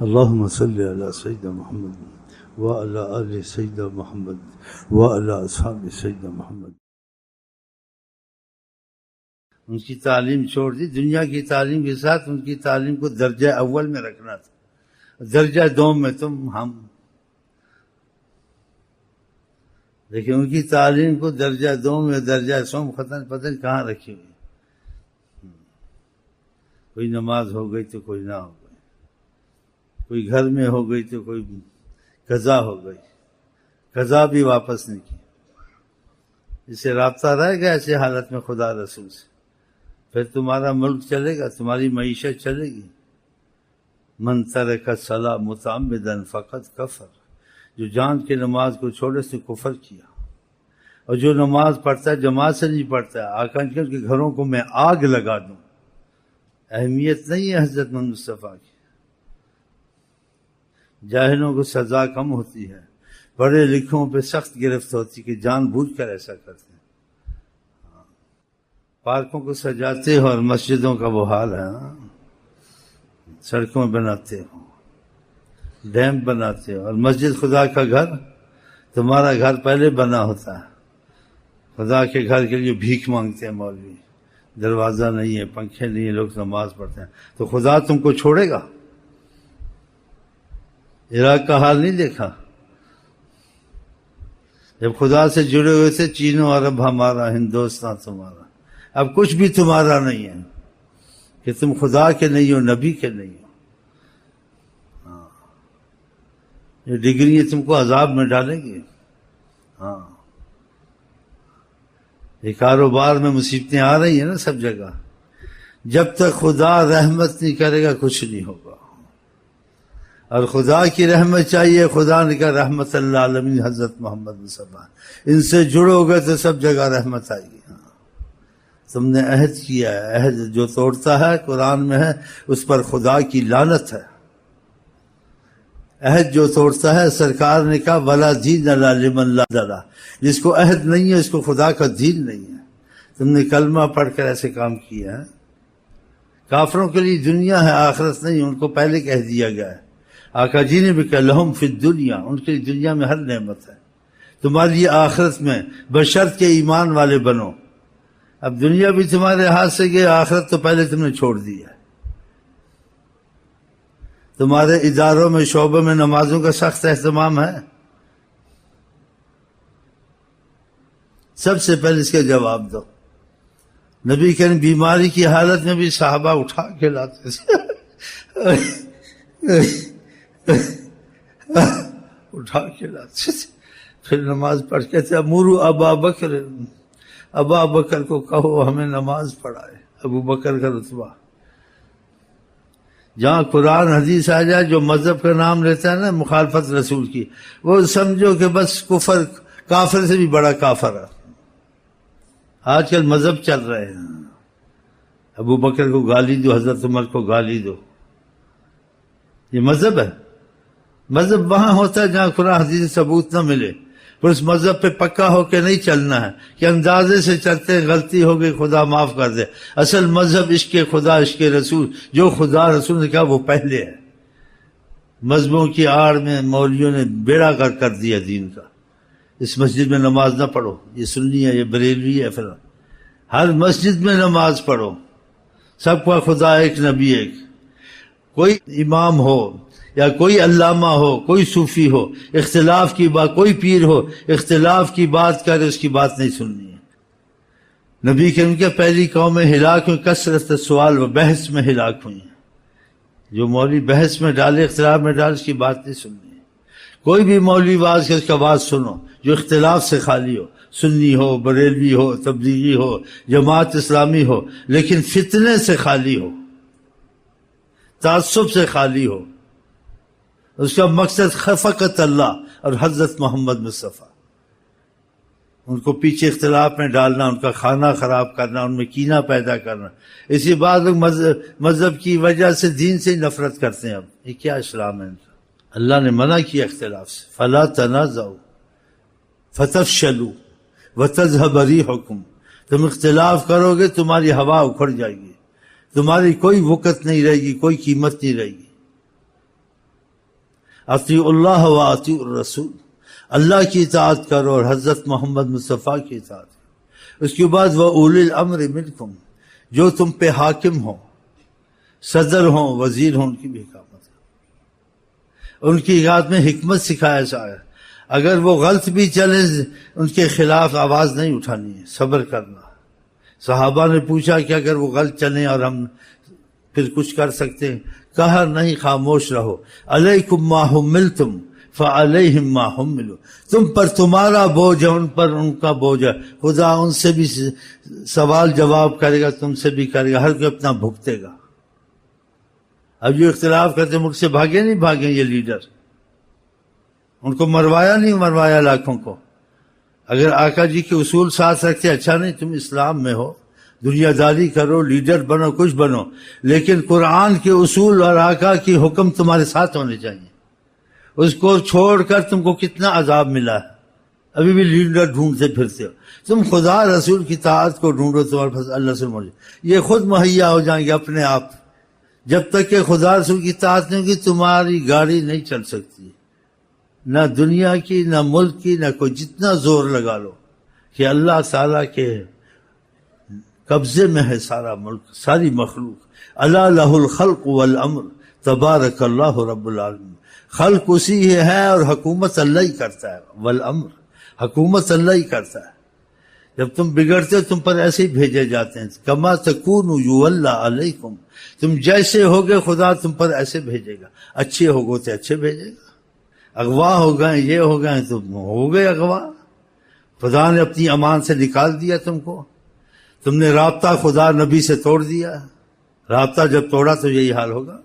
اللهم صل على سيدنا محمد وعلى آل سيدنا محمد وعلى أصحاب سيدنا محمد. ان کی تعلیم چھوڑ دی، دنیا کی تعلیم کے ساتھ ان کی تعلیم کو درجہ اول میں رکھنا تھا، درجہ دوم میں تم ہم. لیکن ان کی تعلیم کو درجہ دوم میں درجہ سوم ختم پتہ نہیں کہاں رکھی ہوئی. کوئی نماز ہو گئی تو کوئی نہ ہو گئی، کوئی گھر میں ہو گئی تو کوئی قضا ہو گئی، قضا بھی واپس نہیں کی. اس سے رابطہ رہے گا ایسے حالت میں خدا رسول سے، پھر تمہارا ملک چلے گا، تمہاری معیشت چلے گی. من ترک الصلاۃ متعمدا فقد کفر، جو جان کے نماز کو چھوڑے سے کفر کیا. اور جو نماز پڑھتا ہے جماعت سے نہیں پڑھتا ہے، آقا کے گھروں کو میں آگ لگا دوں. اہمیت نہیں ہے حضرت محمد مصطفیٰ کی. جاہلوں کو سزا کم ہوتی ہے، پڑھے لکھوں پہ سخت گرفت ہوتی کہ جان بوجھ کر ایسا کرتے ہیں. پارکوں کو سجاتے ہو اور مسجدوں کا وہ حال ہے. سڑکوں بناتے ہو، ڈیم بناتے ہو، اور مسجد خدا کا گھر، تمہارا گھر پہلے بنا ہوتا ہے. خدا کے گھر کے لیے بھیک مانگتے ہیں مولوی، دروازہ نہیں ہے، پنکھے نہیں ہیں، لوگ نماز پڑھتے ہیں. تو خدا تم کو چھوڑے گا؟ عراق کا حال نہیں دیکھا؟ جب خدا سے جڑے ہوئے تھے، چین و عرب ہمارا، ہندوستان تمہارا. اب کچھ بھی تمہارا نہیں ہے کہ تم خدا کے نہیں ہو، نبی کے نہیں ہو. یہ ڈگری تم کو عذاب میں ڈالیں گے. یہ کاروبار میں مصیبتیں آ رہی ہیں نا سب جگہ. جب تک خدا رحمت نہیں کرے گا کچھ نہیں ہوگا. اور خدا کی رحمت چاہیے. خدا نے کہا رحمت اللہ عالمین حضرت محمد مصطفیٰ، ان سے جڑو گے تو سب جگہ رحمت آئے گی. تم نے عہد کیا ہے، عہد جو توڑتا ہے قرآن میں ہے اس پر خدا کی لعنت ہے. عہد جو توڑتا ہے، سرکار نے کہا ولا دین الا لمن لا دین، جس کو عہد نہیں ہے اس کو خدا کا دین نہیں ہے. تم نے کلمہ پڑھ کر ایسے کام کیا ہے. کافروں کے لیے دنیا ہے، آخرت نہیں. ان کو پہلے کہہ دیا گیا ہے. آقا جی نے بھی کہا لہم فی الدنیا، ان کے لیے دنیا میں ہر نعمت ہے، تمہارے لیے آخرت میں، بشرط کے ایمان والے بنو. اب دنیا بھی تمہارے ہاتھ سے گئی، آخرت تو پہلے تم نے چھوڑ دی ہے. تمہارے اداروں میں، شعبوں میں نمازوں کا سخت اہتمام ہے. سب سے پہلے اس کا جواب دو. نبی کریم بیماری کی حالت میں بھی صحابہ اٹھا کے لاتے تھے، اٹھا کے لاتے تھے، پھر نماز پڑھ کے تھے. امورو ابا بکر، ابا بکر کو کہو ہمیں نماز پڑھائے. ابو بکر کا رتبہ. جہاں قرآن حدیث آ جائے، جو مذہب کا نام لیتا ہے نا مخالفت رسول کی، وہ سمجھو کہ بس کفر، کافر سے بھی بڑا کافر ہے. آج کل مذہب چل رہے ہیں. ابو بکر کو گالی دو، حضرت عمر کو گالی دو، یہ مذہب ہے؟ مذہب وہاں ہوتا ہے جہاں قرآن حدیث ثبوت نہ ملے. پر اس مذہب پہ پکا ہو کے نہیں چلنا ہے کہ اندازے سے چلتے ہیں، غلطی ہو گئی خدا معاف کر دے. اصل مذہب عشق خدا، عشق رسول، جو خدا رسول نے کہا وہ پہلے ہے. مذہبوں کی آڑ میں مولویوں نے بیڑا گرک کر دیا دین کا. اس مسجد میں نماز نہ پڑھو، یہ سنی ہے، یہ بریلوی ہے، پھر ہر مسجد میں نماز پڑھو. سب کا خدا ایک، نبی ایک. کوئی امام ہو یا کوئی علامہ ہو، کوئی صوفی ہو، اختلاف کی بات، کوئی پیر ہو اختلاف کی بات کرے، اس کی بات نہیں سننی ہے. نبی کریم کے پہلی قومیں ہلاک ہوئی کثرت سوال و بحث میں ہلاک ہوئی ہیں. جو مولوی بحث میں ڈالے، اختلاف میں ڈالے، اس کی بات نہیں سننی ہے. کوئی بھی مولوی واز کے اس کا بات سنو جو اختلاف سے خالی ہو، سنی ہو، بریلوی ہو، تبلیغی ہو، جماعت اسلامی ہو، لیکن فتنے سے خالی ہو، تعصب سے خالی ہو. اس کا مقصد خفقت اللہ اور حضرت محمد مصطفیٰ. ان کو پیچھے اختلاف میں ڈالنا، ان کا کھانا خراب کرنا، ان میں کینہ پیدا کرنا. اسی بات لوگ مذہب کی وجہ سے دین سے نفرت کرتے ہیں. اب یہ کیا اسلام ہے ان کا؟ اللہ نے منع کیا اختلاف سے. فلا تنازعوا فتفشلوا وتذهب ريحكم. تم اختلاف کرو گے تمہاری ہوا اکھڑ جائے گی، تمہاری کوئی وقت نہیں رہے گی، کوئی قیمت نہیں رہے گی. اطیعوا اللہ و اطیعوا الرسول، اللہ کی اطاعت کرو اور حضرت محمد مصطفیٰ کی اطاعت کرو۔ اس کے بعد وَأُولِي الْأَمْرِ مِنْكُمْ، جو تم پہ حاکم ہوں، صدر ہوں، وزیر ہوں، ان کی بھی اقامت کرو۔ ان کی اطاعت میں حکمت سکھایا جائے، اگر وہ غلط بھی چلیں ان کے خلاف آواز نہیں اٹھانی ہے، صبر کرنا۔ صحابہ نے پوچھا کہ اگر وہ غلط چلیں اور ہم پھر کچھ کر سکتے ہیں، کہا نہیں، خاموش رہو۔ علیکم ما حملتم فعلیہم ما حملوا، تم پر تمہارا بوجھ ہے، ان پر ان کا بوجھ ہے، خدا ان سے بھی سوال جواب کرے گا، تم سے بھی کرے گا، ہر کوئی اپنا بھگتے گا۔ اب جو اختلاف کرتے ملک سے بھاگے نہیں بھاگے یہ لیڈر، ان کو مروایا نہیں مروایا لاکھوں کو۔ اگر آقا جی کے اصول ساتھ رکھتے، اچھا نہیں تم اسلام میں ہو، دنیا داری کرو، لیڈر بنو، کچھ بنو، لیکن قرآن کے اصول اور آقا کی حکم تمہارے ساتھ ہونے چاہیے۔ اس کو چھوڑ کر تم کو کتنا عذاب ملا ہے، ابھی بھی لیڈر ڈھونڈتے پھرتے ہو۔ تم خدا رسول کی طاعت کو ڈھونڈو، تمہارے پاس اللہ سے موجود، یہ خود مہیا ہو جائیں گے اپنے آپ۔ جب تک کہ خدا رسول کی طاعت نہیں ہوگی تمہاری گاڑی نہیں چل سکتی، نہ دنیا کی، نہ ملک کی، نہ کوئی، جتنا زور لگا لو، کہ اللہ تعالیٰ کے قبضے میں ہے سارا ملک، ساری مخلوق۔ الا لہ الخلق والامر تبارک اللہ رب العالمین، خلق اسی ہے اور حکومت اللہ ہی کرتا ہے، والامر، حکومت اللہ ہی کرتا ہے۔ جب تم بگڑتے ہو تم پر ایسے ہی بھیجے جاتے ہیں، کما تکونوا یولی علیکم، تم جیسے ہوگے خدا تم پر ایسے بھیجے گا، اچھے ہوگو تو اچھے بھیجے گا، اغوا ہو گئے، یہ ہو گئے تو ہو گئے اغوا، خدا نے اپنی امان سے نکال دیا تم کو، تم نے رابطہ خدا نبی سے توڑ دیا، رابطہ جب توڑا تو یہی حال ہوگا۔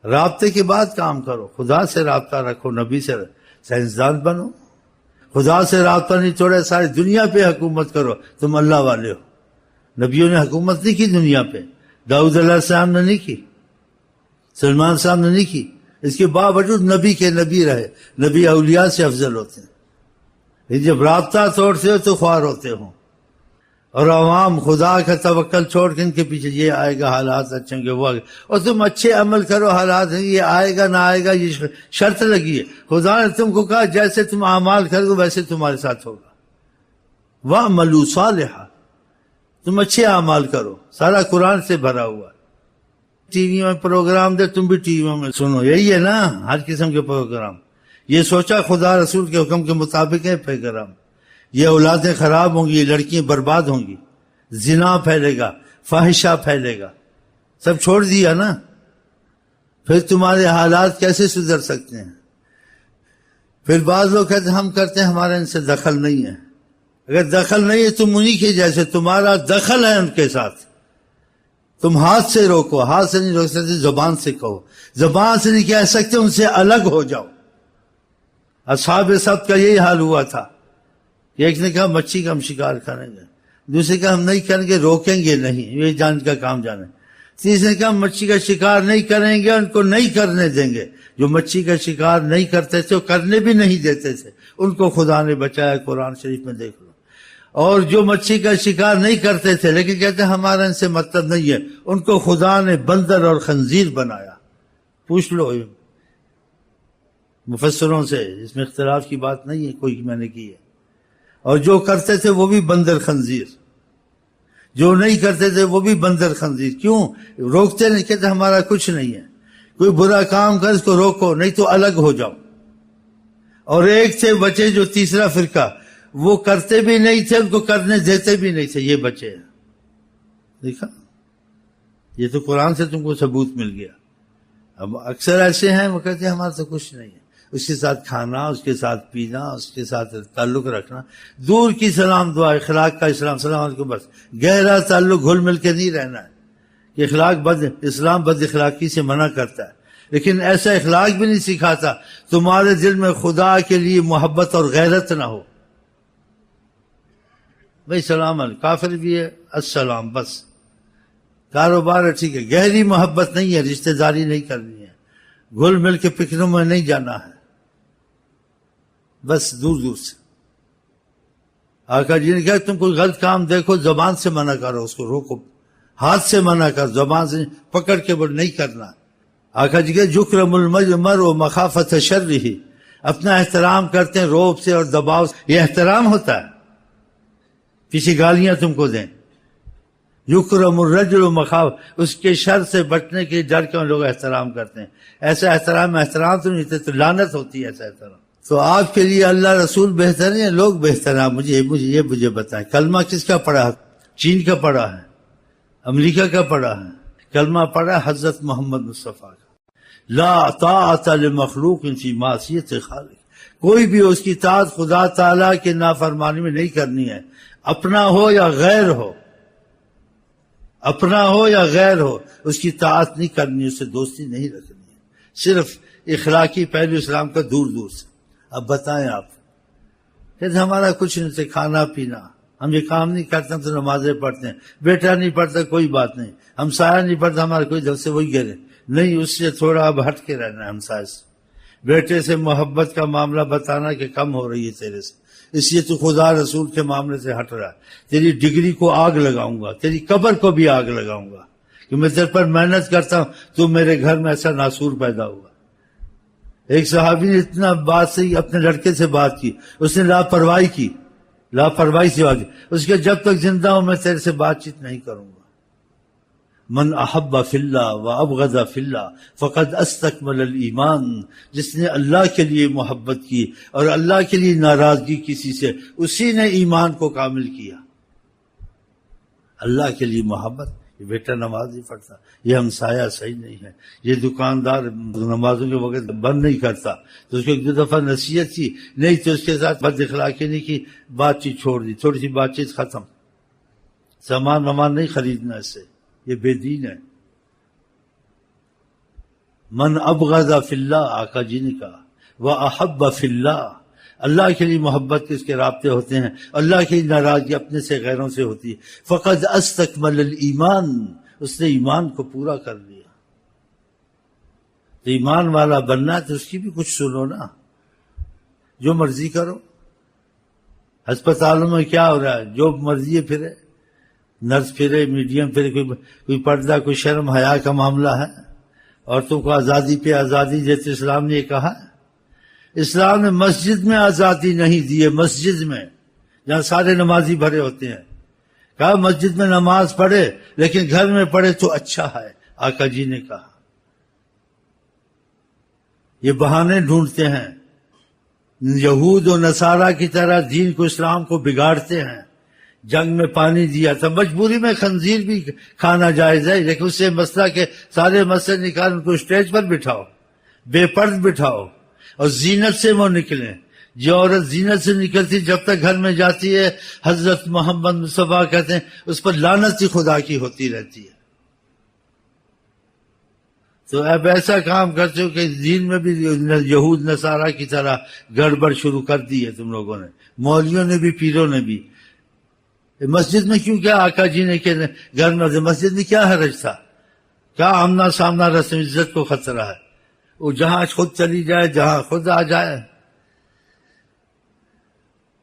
رابطے کے بعد کام کرو، خدا سے رابطہ رکھو، نبی سے سائنسدان بنو، خدا سے رابطہ نہیں توڑے، ساری دنیا پہ حکومت کرو، تم اللہ والے ہو۔ نبیوں نے حکومت نہیں کی دنیا پہ، داؤد علیہ السلام نے نہیں کی، سلمان صاحب نے نہیں کی، اس کے باوجود نبی کے نبی رہے۔ نبی اولیاء سے افضل ہوتے ہیں، جب رابطہ توڑتے ہو تو خوار ہوتے ہو، اور عوام خدا کا توکل چھوڑ کے ان کے پیچھے یہ آئے گا، حالات اچھے ہوں گے، وہ آگے، اور تم اچھے عمل کرو، حالات ہیں یہ آئے گا نہ آئے گا، یہ شرط لگی ہے۔ خدا نے تم کو کہا جیسے تم اعمال کرو ویسے تمہارے ساتھ ہوگا۔ وَاعْمَلُوا صَالِحًا، تم اچھے اعمال کرو، سارا قرآن سے بھرا ہوا ہے۔ ٹی وی میں پروگرام دے، تم بھی ٹی وی میں سنو، یہی ہے نا ہر قسم کے پروگرام۔ یہ سوچا خدا رسول کے حکم کے مطابق ہے پروگرام، یہ اولادیں خراب ہوں گی، یہ لڑکیاں برباد ہوں گی، زنا پھیلے گا، فاحشہ پھیلے گا، سب چھوڑ دیا نا، پھر تمہارے حالات کیسے سدھر سکتے ہیں؟ پھر بعض لوگ کہتے ہیں ہم کرتے ہیں، ہمارا ان سے دخل نہیں ہے۔ اگر دخل نہیں ہے تم انہی کے جیسے، تمہارا دخل ہے ان کے ساتھ، تم ہاتھ سے روکو، ہاتھ سے نہیں روک سکتے، زبان سے کہو، زبان سے نہیں کہہ سکتے، ان سے الگ ہو جاؤ۔ اصحاب سبت کا یہی حال ہوا تھا، ایک نے کہا مچھی کا ہم شکار کریں گے، دوسرے کہا ہم نہیں کریں گے، روکیں گے نہیں، یہ جان کا کام جانے، تیسرے نے کہا مچھی کا شکار نہیں کریں گے، ان کو نہیں کرنے دیں گے۔ جو مچھی کا شکار نہیں کرتے تھے وہ کرنے بھی نہیں دیتے تھے، ان کو خدا نے بچایا، قرآن شریف میں دیکھ لو۔ اور جو مچھی کا شکار نہیں کرتے تھے لیکن کہتے ہیں ہمارا ان سے مطلب نہیں ہے، ان کو خدا نے بندر اور خنزیر بنایا۔ پوچھ لو مفسروں سے، اس میں اختلاف کی بات نہیں ہے کوئی، میں نے کی ہے۔ اور جو کرتے تھے وہ بھی بندر خنزیر، جو نہیں کرتے تھے وہ بھی بندر خنزیر۔ کیوں روکتے نہیں؟ کہتے ہمارا کچھ نہیں ہے، کوئی برا کام کر اس کو روکو، نہیں تو الگ ہو جاؤ۔ اور ایک تھے بچے جو تیسرا فرقہ، وہ کرتے بھی نہیں تھے، ان کو کرنے دیتے بھی نہیں تھے، یہ بچے ہیں۔ دیکھا، یہ تو قرآن سے تم کو ثبوت مل گیا۔ اب اکثر ایسے ہیں وہ کہتے ہیں ہمارا تو کچھ نہیں ہے، اس کے ساتھ کھانا، اس کے ساتھ پینا، اس کے ساتھ تعلق رکھنا، دور کی سلام دعا، اخلاق کا اسلام، سلام علیکم، بس گہرا تعلق گھل مل کے نہیں رہنا ہے کہ اخلاق اسلام بد اخلاقی سے منع کرتا ہے، لیکن ایسا اخلاق بھی نہیں سکھاتا تمہارے دل میں خدا کے لیے محبت اور غیرت نہ ہو۔ بھائی سلام علیکم، کافر بھی ہے السلام، بس کاروبار ہے ٹھیک ہے، گہری محبت نہیں ہے، رشتہ داری نہیں کرنی ہے، گھل مل کے پکنوں میں نہیں جانا ہے، بس دور دور سے۔ آقا جی نے کہا تم کوئی غلط کام دیکھو زبان سے منع کرو، اس کو روکو، ہاتھ سے منع کر، زبان سے پکڑ کے بول نہیں کرنا، آقا جی کہ یکرم المرء مخافۃ شرہ، اپنا احترام کرتے ہیں روب سے اور دباؤ سے، یہ احترام ہوتا ہے؟ کسی گالیاں تم کو دیں، یکرم الرجل مخاف، اس کے شر سے بچنے کے ڈر کے لوگ احترام کرتے ہیں. ایسا احترام تو نہیں تو لعنت ہوتی ہے ایسا احترام. تو آپ کے لیے اللہ رسول بہتر ہیں یا لوگ بہتر ہیں؟ مجھے بتائیں. کلمہ کس کا پڑھا؟ چین کا پڑھا ہے، امریکہ کا پڑھا ہے؟ کلمہ پڑھا حضرت محمد مصطفیٰ کا. لا طاعت لمخلوق فی معصیت خالق، کوئی بھی اس کی اطاعت خدا تعالیٰ کے نافرمانی میں نہیں کرنی ہے، اپنا ہو یا غیر ہو، اپنا ہو یا غیر ہو، اس کی اطاعت نہیں کرنی، اس سے دوستی نہیں رکھنی ہے، صرف اخلاقی پہلو اسلام کا دور دور سے. اب بتائیں آپ، کہ ہمارا کچھ نہیں سے کھانا پینا، ہم یہ کام نہیں کرتے تو نمازیں پڑھتے ہیں، بیٹا نہیں پڑھتا کوئی بات نہیں، ہمسایہ نہیں پڑھتا ہمارا کوئی دل سے وہی گرے نہیں، اس سے تھوڑا اب ہٹ کے رہنا ہے ہمسایہ سے. بیٹے سے محبت کا معاملہ بتانا کہ کم ہو رہی ہے تیرے سے، اس لیے تو خدا رسول کے معاملے سے ہٹ رہا ہے. تیری ڈگری کو آگ لگاؤں گا، تیری قبر کو بھی آگ لگاؤں گا کہ میں تیرے پر محنت کرتا ہوں، تو میرے گھر میں ایسا ناسور پیدا ہوا. ایک صحابی نے اتنا بات سے اپنے لڑکے سے بات کی، اس نے لاپرواہی سے بات کی، اس کے جب تک زندہ ہوں میں تیرے سے بات چیت نہیں کروں گا. من احب فی اللہ و ابغض فی اللہ فقد استکمل الایمان، جس نے اللہ کے لیے محبت کی اور اللہ کے لیے ناراضگی کسی سے، اسی نے ایمان کو کامل کیا. اللہ کے لیے محبت، یہ بیٹا نماز نہیں پڑھتا، یہ ہمسایہ صحیح نہیں ہے، یہ دکاندار نمازوں کے وقت بند نہیں کرتا، تو اس کو ایک دو دفعہ نصیحت کی نہیں تو اس کے ساتھ بد اخلاقی نہیں کی، بات چیت چھوڑ دی، تھوڑی سی بات چیت ختم، سامان نہیں خریدنا اس سے، یہ بے دین ہے. من ابغض فی اللہ، آقا جی نے کہا، واحب فی اللہ، اللہ کے لیے محبت کے اس کے رابطے ہوتے ہیں، اللہ کی ناراضگی اپنے سے غیروں سے ہوتی ہے. فقد استکمل الایمان، اس نے ایمان کو پورا کر لیا. تو ایمان والا بننا ہے تو اس کی بھی کچھ سنو نا، جو مرضی کرو. ہسپتالوں میں کیا ہو رہا ہے؟ جو مرضی پھرے، نرس پھرے، میڈیم پھرے، کوئی پردہ، کوئی شرم حیا کا معاملہ ہے. عورتوں کو آزادی پہ آزادی دیتے اسلام نے یہ کہا ہے. اسلام نے مسجد میں آزادی نہیں دی ہے، مسجد میں جہاں سارے نمازی بھرے ہوتے ہیں، کہا مسجد میں نماز پڑھے لیکن گھر میں پڑھے تو اچھا ہے، آقا جی نے کہا. یہ بہانے ڈھونڈتے ہیں، یہود و نصارہ کی طرح دین کو، اسلام کو بگاڑتے ہیں. جنگ میں پانی دیا تھا، مجبوری میں خنزیر بھی کھانا جائز ہے، لیکن اس سے مسئلہ کے سارے مسئلے نکال ان کو اسٹیج پر بٹھاؤ، بے پرد بٹھاؤ اور زینت سے وہ نکلیں. جو عورت زینت سے نکلتی جب تک گھر میں جاتی ہے، حضرت محمد مصطفیٰ کہتے ہیں اس پر لعنت ہی خدا کی ہوتی رہتی ہے. تو اب ایسا کام کرتے ہو کہ دین میں بھی یہود نصارہ کی طرح گڑبڑ شروع کر دی ہے تم لوگوں نے، مولویوں نے بھی، پیروں نے بھی. مسجد میں کیوں کیا آقا جی نے کہ گھر میں، مسجد میں کیا حرج تھا؟ کیا آمنا سامنا رسم عزت کو خطرہ ہے؟ وہ جہاں خود چلی جائے، جہاں خود آ جائے.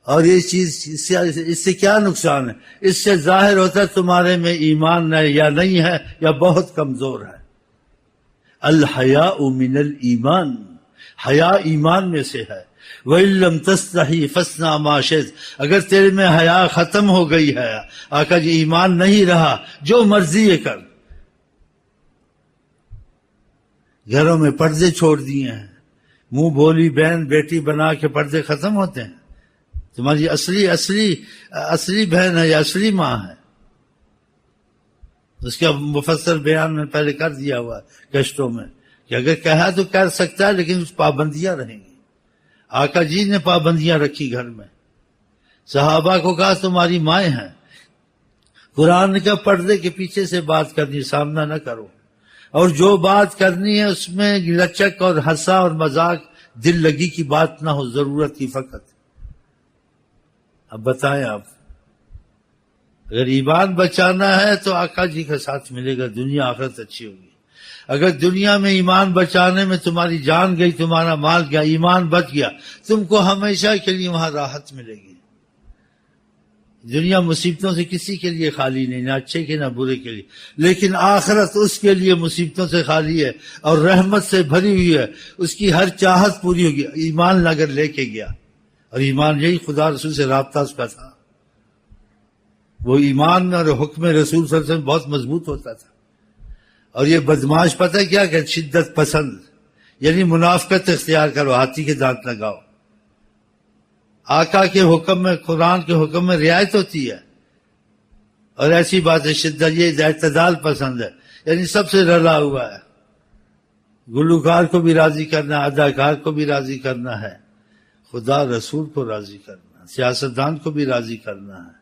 اور یہ چیز اس سے کیا نقصان ہے؟ اس سے ظاہر ہوتا ہے تمہارے میں ایمان ہے یا نہیں ہے، یا بہت کمزور ہے. الحیاء من الایمان، حیا ایمان میں سے ہے. وَإِن لَّمْ تَسْتَحِي فَاصْنَعْ مَا شِئْتَ، اگر تیرے میں حیا ختم ہو گئی ہے، آقا جی ایمان نہیں رہا، جو مرضی یہ کر. گھروں میں پردے چھوڑ دیے ہیں، منہ بولی بہن بیٹی بنا کے پردے ختم ہوتے ہیں. تمہاری اصلی بہن ہے یا اصلی ماں ہے، اس کا مفصل بیان میں پہلے کر دیا ہوا کشتوں میں کہ اگر کہا تو کر سکتا ہے لیکن اس پابندیاں رہیں گی. آقا جی نے پابندیاں رکھی گھر میں. صحابہ کو کہا تمہاری مائیں ہیں. قرآن کا پردے کے پیچھے سے بات کرنی، سامنا نہ کرو، اور جو بات کرنی ہے اس میں لچک اور ہنسا اور مذاق، دل لگی کی بات نہ ہو، ضرورت کی فقط. اب بتائیں آپ، اگر ایمان بچانا ہے تو آقا جی کا ساتھ ملے گا، دنیا آخرت اچھی ہوگی. اگر دنیا میں ایمان بچانے میں تمہاری جان گئی، تمہارا مال گیا، ایمان بچ گیا، تم کو ہمیشہ کے لیے وہاں راحت ملے گی. دنیا مصیبتوں سے کسی کے لیے خالی نہیں، نہ اچھے کے نہ برے کے لیے، لیکن آخرت اس کے لیے مصیبتوں سے خالی ہے اور رحمت سے بھری ہوئی ہے، اس کی ہر چاہت پوری ہوگی ایمان اگر لے کے گیا۔ اور ایمان یہی خدا رسول سے رابطہ اس کا تھا، وہ ایمان اور حکم رسول صلی اللہ علیہ وسلم بہت مضبوط ہوتا تھا۔ اور یہ بدماش پتہ ہے کیا کہ شدت پسند، یعنی منافقت اختیار کرو، ہاتھی کے دانت لگاؤ۔ آقا کے حکم میں، قرآن کے حکم میں رعایت ہوتی ہے، اور ایسی بات ہے شدت، یہ اعتدال پسند ہے، یعنی سب سے رلا ہوا ہے۔ گلوکار کو بھی راضی کرنا ہے، اداکار کو بھی راضی کرنا ہے، خدا رسول کو راضی کرنا ہے، سیاستدان کو بھی راضی کرنا ہے،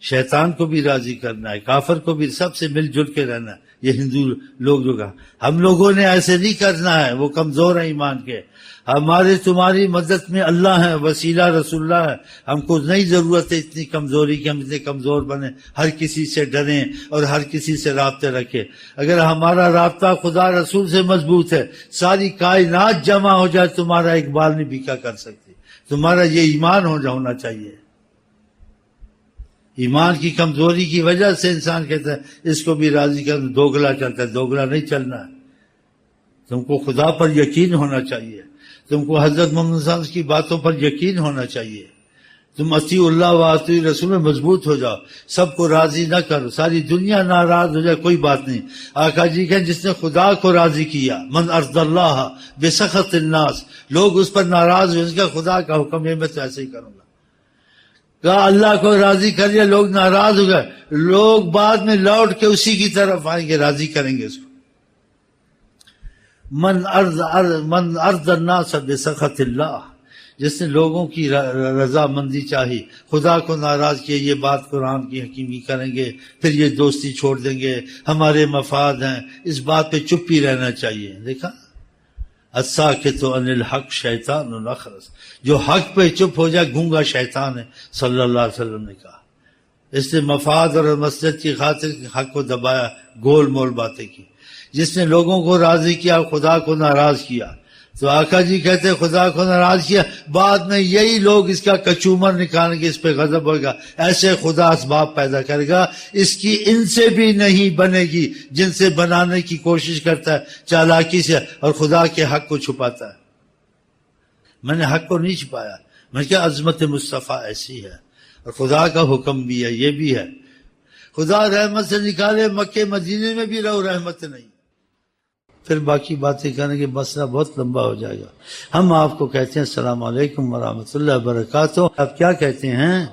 شیطان کو بھی راضی کرنا ہے، کافر کو بھی، سب سے مل جل کے رہنا ہے۔ یہ ہندو لوگ جو کہا، ہم لوگوں نے ایسے نہیں کرنا ہے، وہ کمزور ہیں ایمان کے۔ ہمارے تمہاری مدد میں اللہ ہے، وسیلہ رسول اللہ ہے، ہم کو نہیں ضرورت ہے اتنی کمزوری کی، ہم اتنے کمزور بنے، ہر کسی سے ڈریں اور ہر کسی سے رابطے رکھیں۔ اگر ہمارا رابطہ خدا رسول سے مضبوط ہے، ساری کائنات جمع ہو جائے، تمہارا اقبال نہیں بھیکا کر سکتی۔ تمہارا یہ ایمان ہونا چاہیے۔ ایمان کی کمزوری کی وجہ سے انسان کہتا ہے اس کو بھی راضی کرنا، دوگلا چلتا ہے۔ دوگلا نہیں چلنا ہے، تم کو خدا پر یقین ہونا چاہیے، تم کو حضرت محمد صلی اللہ علیہ وسلم کی باتوں پر یقین ہونا چاہیے۔ تم اطیع اللہ و اطیع رسول میں مضبوط ہو جاؤ، سب کو راضی نہ کرو، ساری دنیا ناراض ہو جائے کوئی بات نہیں۔ آقا جی کہ جس نے خدا کو راضی کیا، من ارض اللہ بسخط الناس، لوگ اس پر ناراض ہوئے، اس کا خدا کا حکم ہے میں تو ایسے ہی کروں گا۔ کہا اللہ کو راضی کر لیا، لوگ ناراض ہو گئے، لوگ بعد میں لوٹ کے اسی کی طرف آئیں گے، راضی کریں گے اس کو۔ من ارض الناس بسخط اللہ، جس نے لوگوں کی رضا مندی چاہی، خدا کو ناراض کیا، یہ بات قرآن کی حکیمی کریں گے، پھر یہ دوستی چھوڑ دیں گے، ہمارے مفاد ہیں، اس بات پہ چپ ہی رہنا چاہیے۔ دیکھا، الساکت عن الحق شیطان الاخرس، جو حق پہ چپ ہو جائے گونگا شیطان ہے، صلی اللہ علیہ وسلم نے کہا۔ اس نے مفاد اور مسلط کی خاطر حق کو دبایا، گول مول باتیں کی۔ جس نے لوگوں کو راضی کیا، خدا کو ناراض کیا۔ تو آقا جی کہتے ہیں خدا کو ناراض کیا، بعد میں یہی لوگ اس کا کچومر نکالیں گے، اس پہ غضب ہوگا، ایسے خدا اسباب پیدا کرے گا، اس کی ان سے بھی نہیں بنے گی جن سے بنانے کی کوشش کرتا ہے چالاکی سے، اور خدا کے حق کو چھپاتا ہے۔ میں نے حق کو نہیں چھپایا، میں کیا عظمت مصطفیٰ ایسی ہے، اور خدا کا حکم بھی ہے، یہ بھی ہے۔ خدا رحمت سے نکالے، مکے مدینے میں بھی رہو، رحمت نہیں۔ پھر باقی باتیں کریں گے، مسئلہ بہت لمبا ہو جائے گا۔ ہم آپ کو کہتے ہیں السلام علیکم ورحمۃ اللہ وبرکاتہ۔ آپ کیا کہتے ہیں؟